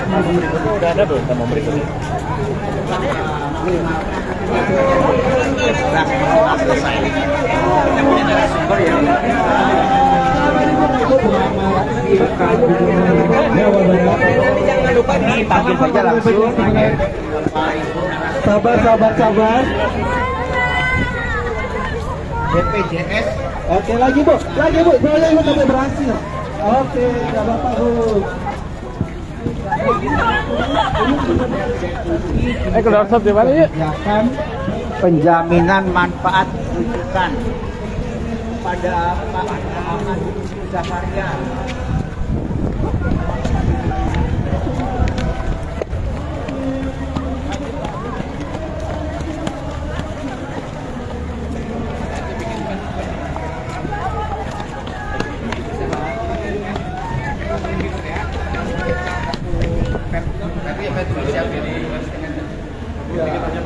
Album berikutnya udah ada belum sama berikutnya? Nah, selesai. Kita punya narasumber ya. Jangan lupa dipanggil saja langsung. Sabar. BPJS. Oke, lagi bu, boleh bu sampai berhasil. Oke, nggak apa-apa bu. Keluar shot di mana ya? Kebijakan penjaminan manfaat rujukan pada Pak Ahmad Zakaria.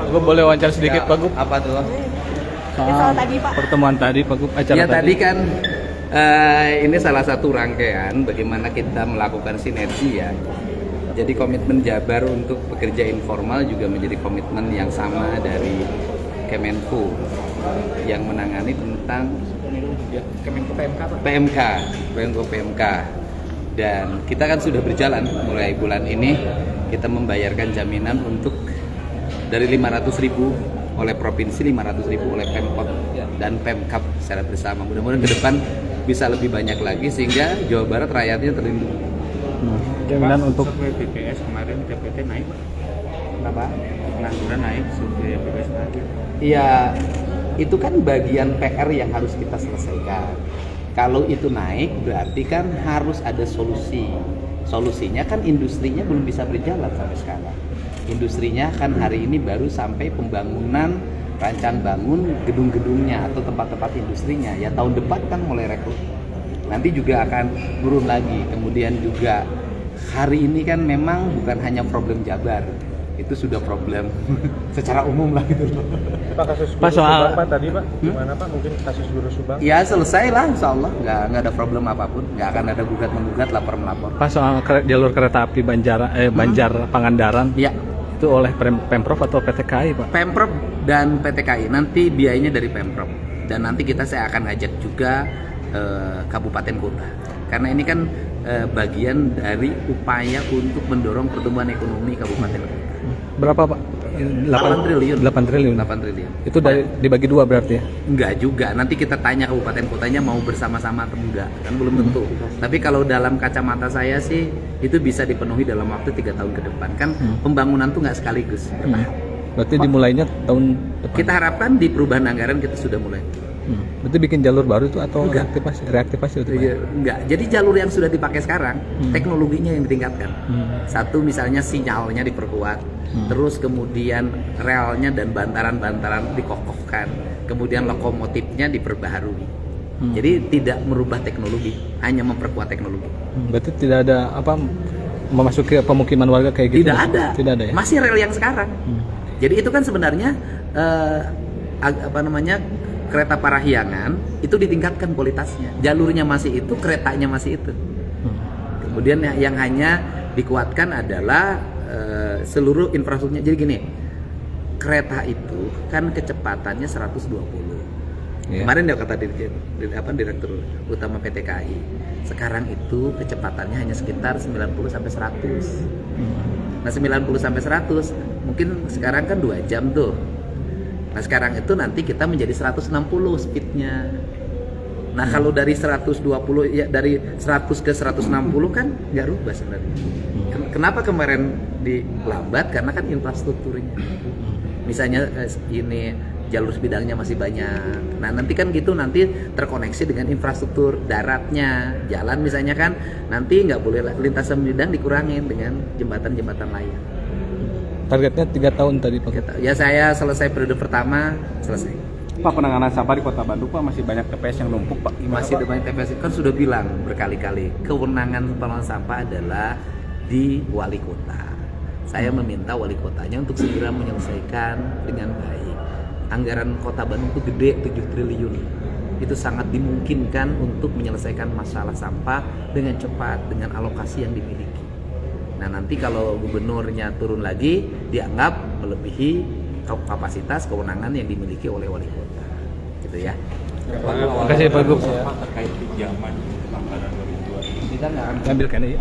Gue boleh wawancara sedikit Pak Gup? Apa tuh? Soal pertemuan tadi Pak Gup, acara Ya tadi kan ini salah satu rangkaian bagaimana kita melakukan sinergi ya. Jadi komitmen Jabar untuk pekerja informal juga menjadi komitmen yang sama dari Kemenko yang menangani tentang Kemenko PMK. Dan kita kan sudah berjalan mulai bulan ini, kita membayarkan jaminan untuk dari 500.000 oleh provinsi, 500.000 oleh Pemkot dan Pemkap secara bersama. Mudah-mudahan ke depan bisa lebih banyak lagi sehingga Jawa Barat rakyatnya terlindungi. Jaminan untuk survei BPS kemarin TPT naik. Kenapa? Pengangguran naik, survei BPS naik. Iya, itu kan bagian PR yang harus kita selesaikan. Kalau itu naik berarti kan harus ada solusi. Solusinya kan industrinya belum bisa berjalan sampai sekarang. Industrinya kan hari ini baru sampai pembangunan rancang bangun gedung-gedungnya atau tempat-tempat industrinya. Ya tahun depan kan mulai rekrut. Nanti juga akan turun lagi. Kemudian juga hari ini kan memang bukan hanya problem Jabar. Itu sudah problem secara umum lah gitu. Pak kasus Pak, soal Subang, Pak tadi Pak, gimana Pak mungkin kasus Guru Subang? Ya selesai lah insya Allah, nggak ada problem apapun. Nggak akan ada gugat-menggugat, lapor-melapor. Pak soal jalur kereta api Banjar Pangandaran. Ya, Itu oleh Pemprov atau PT KAI Pak? Pemprov dan PT KAI, nanti biayanya dari Pemprov. Dan nanti saya akan ajak juga kabupaten kota. Karena ini kan bagian dari upaya untuk mendorong pertumbuhan ekonomi kabupaten kota. Berapa Pak? 8 triliun. 8 triliun. 8 triliun. Itu dibagi dua berarti ya? Enggak juga, nanti kita tanya kabupaten kotanya mau bersama-sama atau enggak, kan belum tentu. Tapi kalau dalam kacamata saya sih itu bisa dipenuhi dalam waktu 3 tahun ke depan. Kan pembangunan tuh nggak sekaligus, bertahap. Berarti dimulainya tahun depan? Kita harapkan di perubahan anggaran kita sudah mulai. Berarti bikin jalur baru itu atau Enggak. reaktivasi itu Pak? Iya, enggak. Jadi jalur yang sudah dipakai sekarang, teknologinya yang ditingkatkan. Satu misalnya sinyalnya diperkuat, terus kemudian relnya dan bantaran-bantaran dikokohkan, kemudian lokomotifnya diperbaharui. Jadi tidak merubah teknologi, hanya memperkuat teknologi. Berarti tidak ada memasuki pemukiman warga kayak gitu? Tidak ada. Tidak ada ya? Masih rel yang sekarang. Jadi itu kan sebenarnya kereta Parahyangan itu ditingkatkan kualitasnya. Jalurnya masih itu, keretanya masih itu. Kemudian yang hanya dikuatkan adalah seluruh infrastrukturnya. Jadi gini, kereta itu kan kecepatannya 120. Kemarin dia kata Direktur Utama PT KAI. Sekarang itu kecepatannya hanya sekitar 90 sampai 100. Nah, 90 sampai 100 mungkin sekarang kan 2 jam tuh. Nah sekarang itu nanti kita menjadi 160 speednya. Nah kalau dari 120 ya dari 100 ke 160 kan nggak rubah sebenarnya. Kenapa kemarin dilambat? Karena kan infrastrukturnya. Misalnya ini jalur sebidangnya masih banyak. Nah nanti kan gitu nanti terkoneksi dengan infrastruktur daratnya, jalan misalnya kan nanti nggak boleh lintasan sebidang dikurangin dengan jembatan-jembatan layang. Targetnya 3 tahun tadi Pak? Ya saya selesai periode pertama, selesai. Pak, penanganan sampah di Kota Bandung Pak masih banyak TPS yang numpuk Pak. Gimana, Masih Pak? banyak TPS, kan sudah bilang berkali-kali kewenangan pengelolaan sampah adalah di wali kota. Saya meminta wali kotanya untuk segera menyelesaikan dengan baik. Anggaran Kota Bandung itu gede, 7 triliun. Itu sangat dimungkinkan untuk menyelesaikan masalah sampah dengan cepat, dengan alokasi yang dimiliki. Nah nanti kalau gubernurnya turun lagi dianggap melebihi kapasitas kewenangan yang dimiliki oleh wali kota, gitu ya. Terima kasih Pak Gub. Terkait pinjaman pelanggaran 2002 ini. Ambilkan ya.